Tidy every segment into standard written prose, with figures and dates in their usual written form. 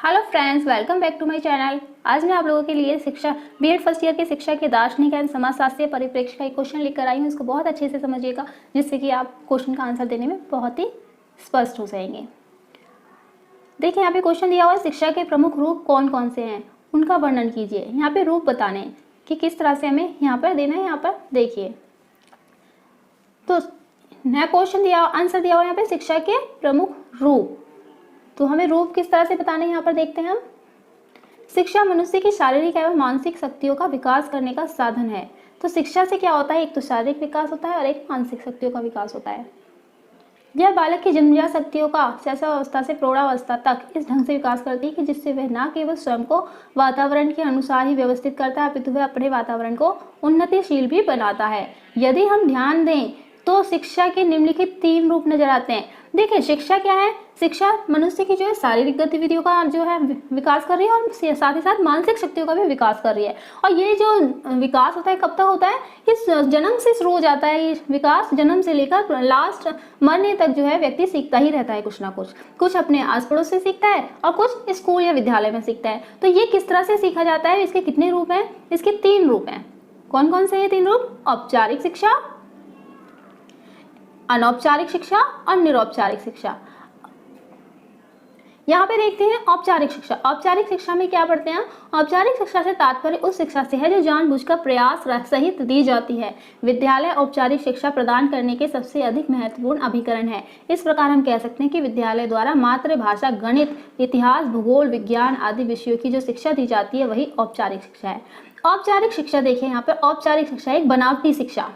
Hello friends, welcome back to my channel. आज मैं आप लोगों के लिए शिक्षा बीएड फर्स्ट ईयर की शिक्षा के दार्शनिक एवं समाजशास्त्रीय परिप्रेक्ष्य का एक क्वेश्चन लेकर आई हूँ। इसको बहुत अच्छे से समझिएगा, जिससे कि आप क्वेश्चन का आंसर देने में बहुत ही स्पष्ट हो जाएंगे। देखिए, यहाँ पे क्वेश्चन दिया हुआ है, शिक्षा के प्रमुख रूप कौन कौन से हैं, उनका वर्णन कीजिए। यहाँ पे रूप बताने हैं कि किस तरह से हमें यहाँ पर देना है। यहाँ पर देखिए, तो नया क्वेश्चन दिया, आंसर दिया हुआ यहाँ पे शिक्षा के प्रमुख रूप। तो हमें रूप किस तरह से बताने हैं, यहाँ पर देखते हैं हम। शिक्षा मनुष्य की शारीरिक एवं मानसिक शक्तियों का विकास करने का साधन है। तो शिक्षा से क्या होता है, एक तो शारीरिक विकास होता है और एक मानसिक शक्तियों का विकास होता है। यह बालक की जन्मजात शक्तियों का शैशवावस्था से प्रौढ़ावस्था तक इस ढंग से विकास करती है कि जिससे वह न केवल स्वयं को वातावरण के अनुसार ही व्यवस्थित करता है, अपितु वह अपने वातावरण को उन्नतिशील भी बनाता है। यदि हम ध्यान दें तो शिक्षा के निम्नलिखित 3 रूप नजर आते हैं। देखिए, शिक्षा क्या है? शिक्षा मनुष्य की जो है शारीरिक गतिविधियों का जो है विकास कर रही है और साथ ही साथ मानसिक शक्तियों का भी विकास कर रही है। और ये जो विकास होता है कब तक होता है? इस जन्म से शुरू हो जाता है। ये विकास जन्म से लेकर लास्ट मरने तक जो है व्यक्ति सीखता ही रहता है, कुछ ना कुछ अपने आस पड़ोस से सीखता है और कुछ स्कूल या विद्यालय में सीखता है। तो ये किस तरह से सीखा जाता है? इसके कितने रूप हैं? इसके 3 रूप हैं। कौन कौन से ये 3 रूप? औपचारिक शिक्षा, अनौपचारिक शिक्षा और निरौपचारिक शिक्षा। यहाँ पे देखते हैं औपचारिक शिक्षा। औपचारिक शिक्षा में क्या पढ़ते हैं? औपचारिक शिक्षा से तात्पर्य उस शिक्षा से है जो जानबूझकर प्रयास सहित दी जाती है। विद्यालय औपचारिक शिक्षा प्रदान करने के सबसे अधिक महत्वपूर्ण अभिकरण है। इस प्रकार हम कह सकते हैं कि विद्यालय द्वारा मातृभाषा, गणित, इतिहास, भूगोल, विज्ञान आदि विषयों की जो शिक्षा दी जाती है वही औपचारिक शिक्षा है। औपचारिक शिक्षा देखिए, यहाँ पर औपचारिक शिक्षा एक बनावटी शिक्षा,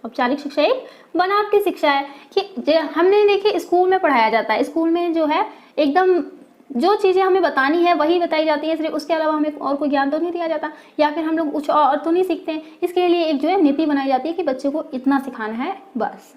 औपचारिक शिक्षा एक बनावटी शिक्षा है कि हमने देखिए स्कूल में पढ़ाया जाता है। स्कूल में जो है एकदम जो चीज़ें हमें बतानी है वही बताई जाती है, सिर्फ उसके अलावा हमें और कोई ज्ञान तो नहीं दिया जाता, या फिर हम लोग कुछ और तो नहीं सीखते हैं। इसके लिए एक जो है नीति बनाई जाती है कि बच्चे को इतना सिखाना है बस।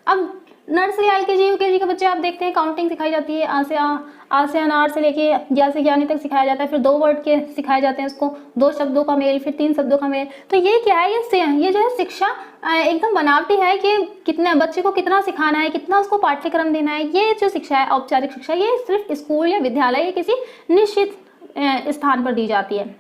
अब नर्सरी, एलकेजी, यूकेजी के बच्चे आप देखते हैं काउंटिंग सिखाई जाती है, आ से अनार से लेके ज्ञा से ज्ञानी तक सिखाया जाता है। फिर 2 वर्ड के सिखाए जाते हैं उसको, 2 शब्दों का मेल, फिर 3 शब्दों का मेल। तो ये क्या है? ये जो है शिक्षा एकदम बनावटी है कि कितना बच्चे को कितना सिखाना है, कितना उसको पाठ्यक्रम देना है। ये जो शिक्षा है औपचारिक शिक्षा, ये सिर्फ स्कूल या विद्यालय या किसी निश्चित स्थान पर दी जाती है।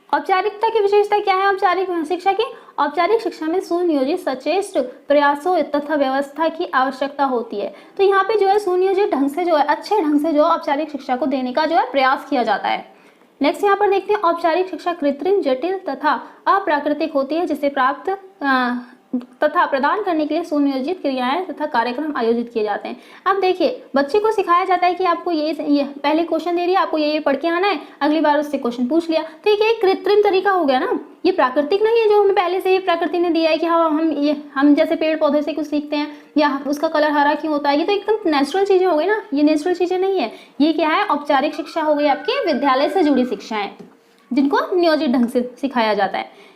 औपचारिकता की विशेषता क्या है औपचारिक शिक्षा की? औपचारिक शिक्षा में सुनियोजित सचेष्ट प्रयासों तथा व्यवस्था की आवश्यकता होती है। तो यहाँ पे जो है सुनियोजित ढंग से जो है, अच्छे ढंग से जो औपचारिक शिक्षा को देने का जो है प्रयास किया जाता है। नेक्स्ट यहाँ पर देखते हैं, औपचारिक शिक्षा कृत्रिम, जटिल तथा अप्राकृतिक होती है, जिसे प्राप्त तथा प्रदान करने के लिए सुनियोजित क्रियाएं तथा कार्यक्रम आयोजित किए जाते हैं। अब देखिए, बच्चे को सिखाया जाता है कि आपको ये पहले क्वेश्चन दे रही है, आपको ये पढ़ के आना है, अगली बार उससे क्वेश्चन पूछ लिया। तो ये कृत्रिम तरीका हो गया ना, ये प्राकृतिक नहीं है जो हमें पहले से ही प्रकृति ने दिया है कि हाँ हम जैसे पेड़ पौधे से कुछ सीखते हैं या उसका कलर हरा क्यों होता है। ये तो एकदम नेचुरल चीजें हो गई ना, ये नेचुरल चीजें नहीं है। ये क्या है? औपचारिक शिक्षा हो गई आपकी विद्यालय से जुड़ी शिक्षाएं, जिनको नियोजित ढंग से सिखाया जाता है।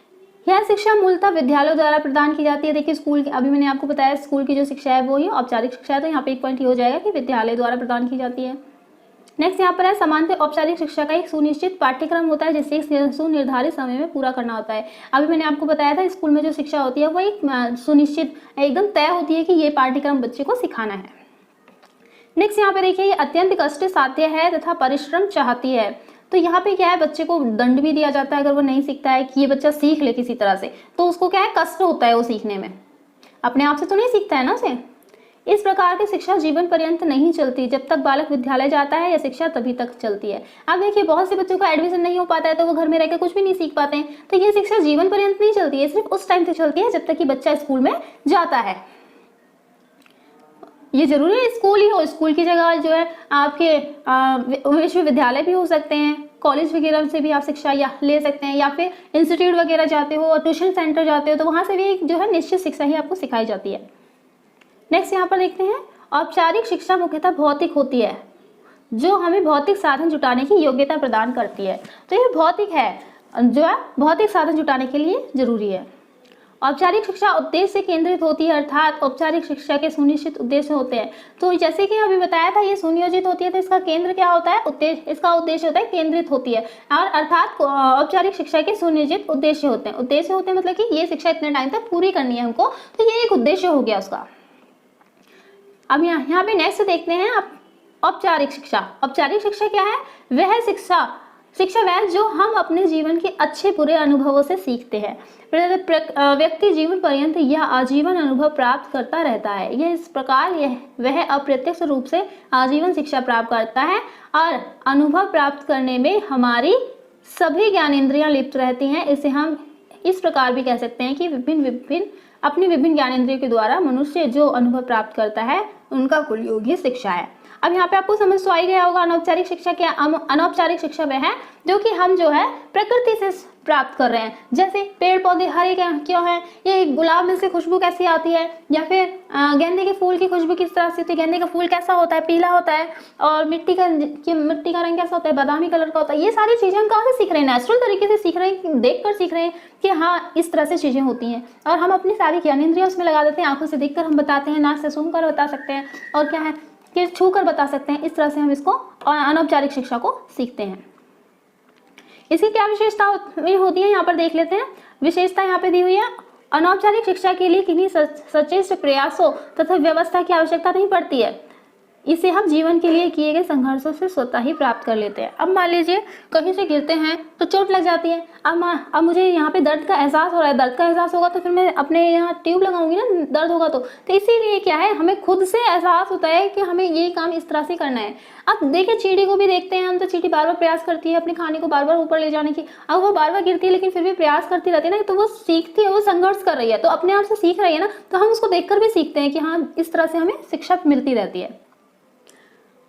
यह शिक्षा मूलतः विद्यालयों द्वारा प्रदान की जाती है। देखिए, स्कूल की अभी मैंने आपको बताया स्कूल की जो शिक्षा है वो ही औपचारिक शिक्षा है। तो यहाँ पे एक पॉइंट ये हो जाएगा कि विद्यालय द्वारा प्रदान की जाती है। नेक्स्ट यहाँ पर है, सामान्यतः औपचारिक शिक्षा का एक सुनिश्चित पाठ्यक्रम होता है जिसे एक सुनिर्धारित समय में पूरा करना होता है। अभी मैंने आपको बताया था स्कूल में जो शिक्षा होती है वो एक सुनिश्चित एकदम तय होती है कि ये पाठ्यक्रम बच्चे को सिखाना है। नेक्स्ट यहाँ पे देखिए, ये अत्यंत कष्ट साध्य है तथा परिश्रम चाहती है। तो यहाँ पे क्या है, बच्चे को दंड भी दिया जाता है अगर वो नहीं सीखता है, कि ये बच्चा सीख ले किसी तरह से, तो उसको क्या है, कष्ट होता है वो सीखने में, अपने आप से तो नहीं सीखता है ना उसे। इस प्रकार की शिक्षा जीवन पर्यंत नहीं चलती। जब तक बालक विद्यालय जाता है यह शिक्षा तभी तक चलती है। अब देखिए, बहुत से बच्चों का एडमिशन नहीं हो पाता है तो वो घर में रहकर कुछ भी नहीं सीख पाते हैं। तो ये शिक्षा जीवन पर्यंत नहीं चलती है, सिर्फ उस टाइम से चलती है जब तक कि बच्चा स्कूल में जाता है। ये जरूरी है स्कूल ही हो, स्कूल की जगह जो है आपके विश्वविद्यालय भी हो सकते हैं, कॉलेज वगैरह से भी आप शिक्षा या ले सकते हैं, या फिर इंस्टीट्यूट वगैरह जाते हो और ट्यूशन सेंटर जाते हो तो वहाँ से भी जो है निश्चित शिक्षा ही आपको सिखाई जाती है। नेक्स्ट यहाँ पर देखते हैं, औपचारिक शिक्षा मुख्यतः भौतिक होती है, जो हमें भौतिक साधन जुटाने की योग्यता प्रदान करती है। तो ये भौतिक है, जो है भौतिक साधन जुटाने के लिए जरूरी है। औपचारिक शिक्षा उद्देश्य से केंद्रित होती है, अर्थात औपचारिक शिक्षा के सुनिश्चित उद्देश्य होते हैं। तो जैसे कि अभी बताया था ये सुनियोजित होती है, तो इसका केंद्र क्या होता है? उद्देश्य। इसका उद्देश्य होता है केंद्रित होती है, और अर्थात औपचारिक शिक्षा के सुनियोजित उद्देश्य होते हैं। उद्देश्य होते हैं मतलब कि ये शिक्षा इतने टाइम तक पूरी करनी है हमको, तो ये एक उद्देश्य हो गया उसका। अब यहाँ पे नेक्स्ट देखते हैं आप, औपचारिक शिक्षा। औपचारिक शिक्षा क्या है? वह शिक्षा वह जो हम अपने जीवन के अच्छे बुरे अनुभवों से सीखते हैं। व्यक्ति जीवन पर्यंत यह आजीवन अनुभव प्राप्त करता रहता है। यह इस प्रकार वह अप्रत्यक्ष रूप से आजीवन शिक्षा प्राप्त करता है और अनुभव प्राप्त करने में हमारी सभी ज्ञानेंद्रियां लिप्त रहती हैं। इसे हम इस प्रकार भी कह सकते हैं कि अपनी विभिन्न ज्ञानेंद्रियों के द्वारा मनुष्य जो अनुभव प्राप्त करता है उनका कुल योग ही शिक्षा है। अब यहाँ पे आपको समझ तो आ ही गया होगा अनौपचारिक शिक्षा क्या। अनौपचारिक शिक्षा वह है जो कि हम जो है प्रकृति से प्राप्त कर रहे हैं। जैसे पेड़ पौधे हरे क्यों हैं, ये गुलाब में से खुशबू कैसी आती है, या फिर गेंदे के फूल की खुशबू किस तरह से होती है, गेंदे का फूल कैसा होता है, पीला होता है, और मिट्टी का रंग कैसा होता है, बादामी कलर का होता है। ये सारी चीजें हम कहाँ से सीख रहे हैं? नेचुरल तरीके से सीख रहे हैं, देख कर सीख रहे हैं कि हाँ इस तरह से चीजें होती हैं, और हम अपनी सारी ज्ञानेंद्रियां उसमें लगा देते हैं। आंखों से देखकर हम बताते हैं, नाक से सूंघकर बता सकते हैं, और क्या है कि छू कर बता सकते हैं। इस तरह से हम इसको अनौपचारिक शिक्षा को सीखते हैं। इसकी क्या विशेषता होती है यहाँ पर देख लेते हैं। विशेषता यहाँ पे दी हुई है, अनौपचारिक शिक्षा के लिए किन्हीं सचेत प्रयासों तथा व्यवस्था की आवश्यकता नहीं पड़ती है। इसे हम जीवन के लिए किए गए संघर्षों से स्वतः ही प्राप्त कर लेते हैं। अब मान लीजिए कहीं से गिरते हैं तो चोट लग जाती है। अब मुझे यहाँ पे दर्द का एहसास हो रहा है, दर्द का एहसास होगा तो फिर मैं अपने यहाँ ट्यूब लगाऊंगी ना, दर्द होगा तो इसीलिए क्या है, हमें खुद से एहसास होता है कि हमें ये काम इस तरह से करना है। अब देखिए चींटी को भी देखते हैं हम, तो चींटी बार बार प्रयास करती है अपने खाने को बार बार ऊपर ले जाने की। अब वो बार बार गिरती है लेकिन फिर भी प्रयास करती रहती है ना, तो वो सीखती है, वो संघर्ष कर रही है, तो अपने आप से सीख रही है ना, तो हम उसको देखकर भी सीखते हैं कि हाँ इस तरह से हमें शिक्षा मिलती रहती है।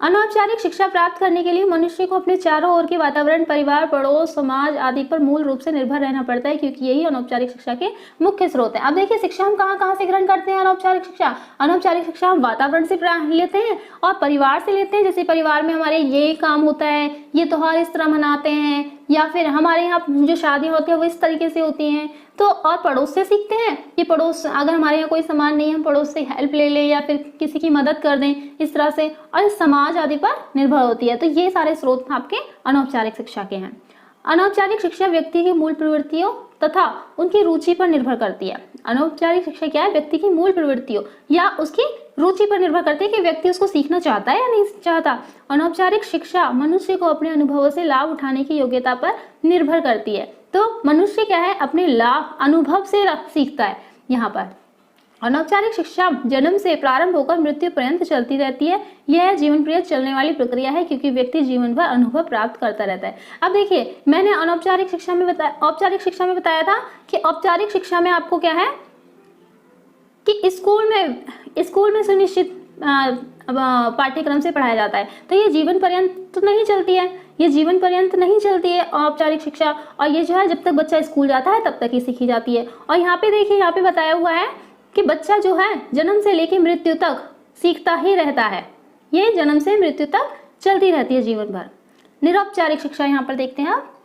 अनौपचारिक शिक्षा प्राप्त करने के लिए मनुष्य को अपने चारों ओर के वातावरण, परिवार, पड़ोस, समाज आदि पर मूल रूप से निर्भर रहना पड़ता है, क्योंकि यही अनौपचारिक शिक्षा के मुख्य स्रोत हैं। अब देखिए शिक्षा हम कहाँ से ग्रहण करते हैं? अनौपचारिक शिक्षा हम वातावरण से लेते हैं और परिवार से लेते हैं। जैसे परिवार में हमारे ये काम होता है, ये त्योहार इस तरह मनाते हैं, या फिर हमारे यहाँ जो शादियाँ होती है वो इस तरीके से होती हैं। तो और पड़ोस से सीखते हैं कि पड़ोस, अगर हमारे यहाँ कोई सामान नहीं है हम पड़ोस से हेल्प ले लें या फिर किसी की मदद कर दें, इस तरह से, और समाज आदि पर निर्भर होती है। तो ये सारे स्रोत आपके अनौपचारिक शिक्षा के हैं। अनौपचारिक शिक्षा व्यक्ति की मूल प्रवृत्तियों तथा उनकी रुचि पर निर्भर करती है। अनौपचारिक शिक्षा क्या है? व्यक्ति की मूल प्रवृत्तियों या उसकी रुचि पर निर्भर करती है कि व्यक्ति उसको सीखना चाहता है या नहीं चाहता। अनौपचारिक शिक्षा मनुष्य को अपने अनुभवों से लाभ उठाने की योग्यता पर निर्भर करती है। तो मनुष्य क्या है? अपने लाभ अनुभव से सीखता है। यहाँ पर अनौपचारिक शिक्षा जन्म से प्रारंभ होकर मृत्यु पर्यंत चलती रहती है। यह जीवन पर्यंत चलने वाली प्रक्रिया है, क्योंकि व्यक्ति जीवन भर अनुभव प्राप्त करता रहता है। अब देखिए मैंने औपचारिक शिक्षा में बताया था कि औपचारिक शिक्षा में आपको क्या है कि स्कूल में सुनिश्चित पाठ्यक्रम से पढ़ाया जाता है, तो ये जीवन पर्यंत तो नहीं चलती है, ये जीवन पर्यंत नहीं चलती है औपचारिक शिक्षा। और ये जो है जब तक बच्चा स्कूल जाता है तब तक ही सीखी जाती है। और यहाँ पे देखिए, यहाँ पे बताया हुआ है कि बच्चा जो है जन्म से लेकर मृत्यु तक सीखता ही रहता है। ये जन्म से मृत्यु तक चलती रहती है जीवन भर। निरौपचारिक शिक्षा यहाँ पर देखते हैं आप।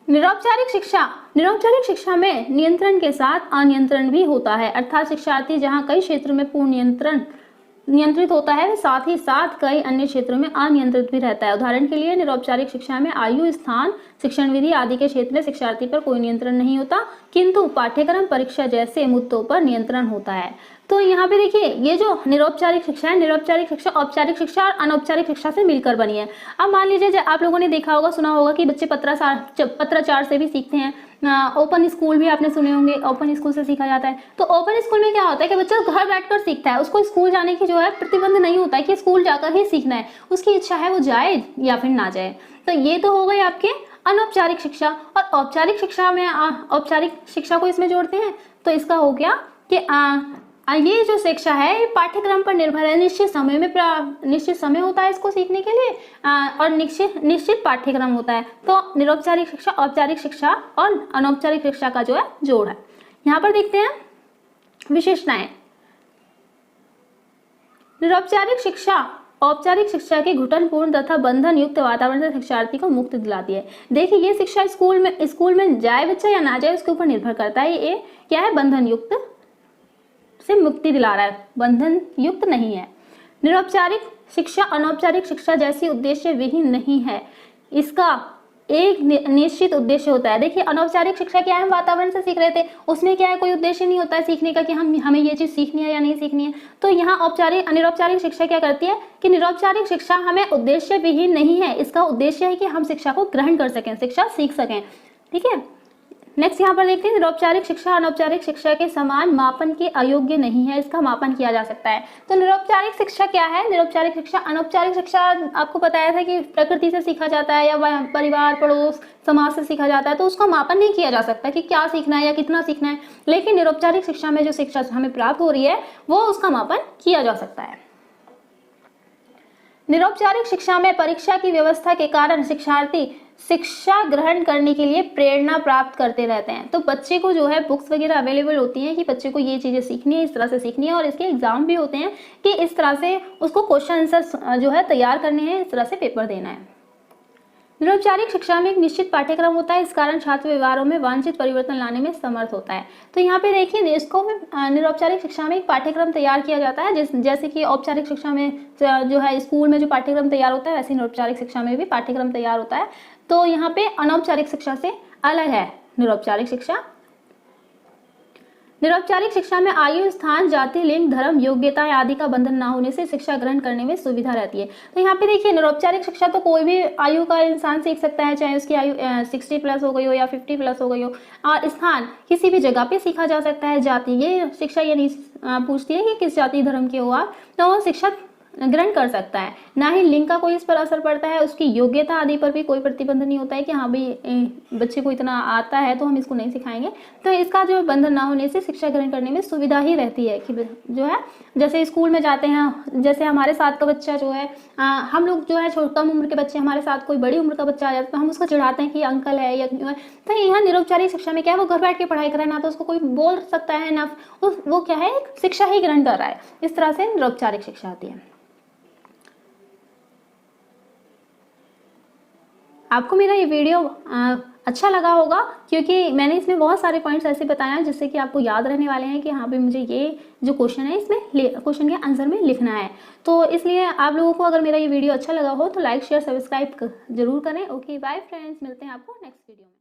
निरौपचारिक शिक्षा में नियंत्रण के साथ अनियंत्रण भी होता है, अर्थात शिक्षार्थी जहाँ कई क्षेत्रों में पूर्ण नियंत्रित होता है, साथ ही साथ कई अन्य क्षेत्रों में अनियंत्रित भी रहता है। उदाहरण के लिए निरौपचारिक शिक्षा में आयु, स्थान, शिक्षण विधि आदि के क्षेत्र में शिक्षार्थी पर कोई नियंत्रण नहीं होता, किंतु पाठ्यक्रम, परीक्षा जैसे मुद्दों पर नियंत्रण होता है। तो यहाँ पे देखिए ये जो निरौपचारिक शिक्षा है, निरौपचारिक शिक्षा औपचारिक शिक्षा और अनौपचारिक शिक्षा से मिलकर बनी है। अब मान लीजिए आप लोगों ने देखा होगा, सुना होगा कि बच्चे पत्राचार से भी सीखते हैं। ओपन स्कूल भी आपने सुने होंगे, ओपन स्कूल से सीखा जाता है। तो ओपन स्कूल में क्या होता है कि बच्चा घर बैठकर सीखता है, उसको स्कूल जाने की जो है प्रतिबंध नहीं होता है कि स्कूल जाकर ही सीखना है, उसकी इच्छा है वो जाए या फिर ना जाए। तो ये तो हो गई आपके अनौपचारिक शिक्षा। और औपचारिक शिक्षा में औपचारिक शिक्षा को इसमें जोड़ते हैं तो इसका हो गया कि ये जो शिक्षा है पाठ्यक्रम पर निर्भर है, निश्चित समय होता है इसको सीखने के लिए, और निश्चित पाठ्यक्रम होता है। तो निरौपचारिक शिक्षा, औपचारिक शिक्षा और अनौपचारिक शिक्षा का जो है जोड़ है। यहाँ पर देखते हैं विशेषताएं। निरौपचारिक शिक्षा औपचारिक शिक्षा के घुटनपूर्ण तथा बंधन युक्त वातावरण से शिक्षार्थी को मुक्ति दिलाती है। देखिए ये शिक्षा स्कूल में जाए बच्चा या ना जाए उसके ऊपर निर्भर करता है। ये क्या है? बंधन युक्त से मुक्ति दिला रहा है, बंधन युक्त नहीं है। निरौपचारिक शिक्षा अनौपचारिक शिक्षा जैसी उद्देश्य विहीन नहीं है। इसका एक निश्चित उद्देश्य होता है। देखिए अनौपचारिक शिक्षा क्या है, हम वातावरण से सीख रहे थे, उसमें क्या है कोई उद्देश्य नहीं होता है सीखने का कि हमें ये चीज़ सीखनी है या नहीं सीखनी है। तो यहाँ निरौपचारिक शिक्षा क्या करती है कि निरौपचारिक शिक्षा हमें उद्देश्य विहीन नहीं है, इसका उद्देश्य है कि हम शिक्षा को ग्रहण कर सकें, शिक्षा सीख सकें। ठीक है, नेक्स्ट यहाँ पर देखते हैं, निरौपचारिक शिक्षा अनौपचारिक शिक्षा के समान मापन के अयोग्य नहीं है, इसका मापन किया जा सकता है। तो निरौपचारिक शिक्षा क्या है, निरौपचारिक शिक्षा अनौपचारिक शिक्षा आपको बताया था कि प्रकृति से सीखा जाता है या परिवार पड़ोस समाज से सीखा जाता है, तो उसका मापन नहीं किया जा सकता कि क्या सीखना है या कितना सीखना है। लेकिन निरौपचारिक शिक्षा में जो शिक्षा हमें प्राप्त हो रही है वो उसका मापन किया जा सकता है। निरौपचारिक शिक्षा में परीक्षा की व्यवस्था के कारण शिक्षार्थी शिक्षा ग्रहण करने के लिए प्रेरणा प्राप्त करते रहते हैं। तो बच्चे को जो है बुक्स वगैरह अवेलेबल होती हैं कि बच्चे को ये चीज़ें सीखनी है, इस तरह से सीखनी है, और इसके एग्जाम भी होते हैं कि इस तरह से उसको क्वेश्चन आंसर जो है तैयार करने हैं, इस तरह से पेपर देना है। निरौपचारिक शिक्षा में एक निश्चित पाठ्यक्रम होता है, इस कारण छात्र व्यवहारों में वांछित परिवर्तन लाने में समर्थ होता है। तो यहाँ पे देखिए इसको निरौपचारिक शिक्षा में एक पाठ्यक्रम तैयार किया जाता है, जैसे कि औपचारिक शिक्षा में जो है स्कूल में जो पाठ्यक्रम तैयार होता है, वैसे निरौपचारिक शिक्षा में भी पाठ्यक्रम तैयार होता है। तो यहाँ पे अनौपचारिक शिक्षा से अलग है निरौपचारिक शिक्षा। निरौपचारिक शिक्षा में आयु, स्थान, जाति, लिंग, धर्म, योग्यता आदि का बंधन न होने से शिक्षा ग्रहण करने में सुविधा रहती है। तो यहाँ पे देखिए निरौपचारिक शिक्षा तो कोई भी आयु का इंसान सीख सकता है, चाहे उसकी आयु 60 प्लस हो गई हो या 50 प्लस हो गई हो, और स्थान किसी भी जगह पे सीखा जा सकता है। जाति ये शिक्षा ये नहीं पूछती है कि किस जाति धर्म के हो आप, तो वो शिक्षा ग्रहण कर सकता है। ना ही लिंग का कोई इस पर असर पड़ता है, उसकी योग्यता आदि पर भी कोई प्रतिबंध नहीं होता है कि हाँ भाई बच्चे को इतना आता है तो हम इसको नहीं सिखाएंगे। तो इसका जो बंधन ना होने से शिक्षा ग्रहण करने में सुविधा ही रहती है कि जो है जैसे स्कूल में जाते हैं, जैसे हमारे साथ का बच्चा जो है हम लोग जो है कम उम्र के बच्चे, हमारे साथ कोई बड़ी उम्र का बच्चा आ जाता है तो हम उसको चिढ़ाते हैं कि अंकल है या क्यों है। तो यहाँ निरौपचारिक शिक्षा में क्या है, वो घर बैठ के पढ़ाई कर रहा है, ना तो उसको कोई बोल सकता है, ना वो क्या है शिक्षा ही ग्रहण कर रहा है। इस तरह से निरौपचारिक शिक्षा आती है। आपको मेरा ये वीडियो अच्छा लगा होगा क्योंकि मैंने इसमें बहुत सारे पॉइंट्स ऐसे बताए हैं जिससे कि आपको याद रहने वाले हैं कि हाँ भाई मुझे ये जो क्वेश्चन है इसमें क्वेश्चन के आंसर में लिखना है। तो इसलिए आप लोगों को अगर मेरा ये वीडियो अच्छा लगा हो तो लाइक शेयर सब्सक्राइब जरूर करें। ओके बाय फ्रेंड्स, मिलते हैं आपको नेक्स्ट वीडियो में।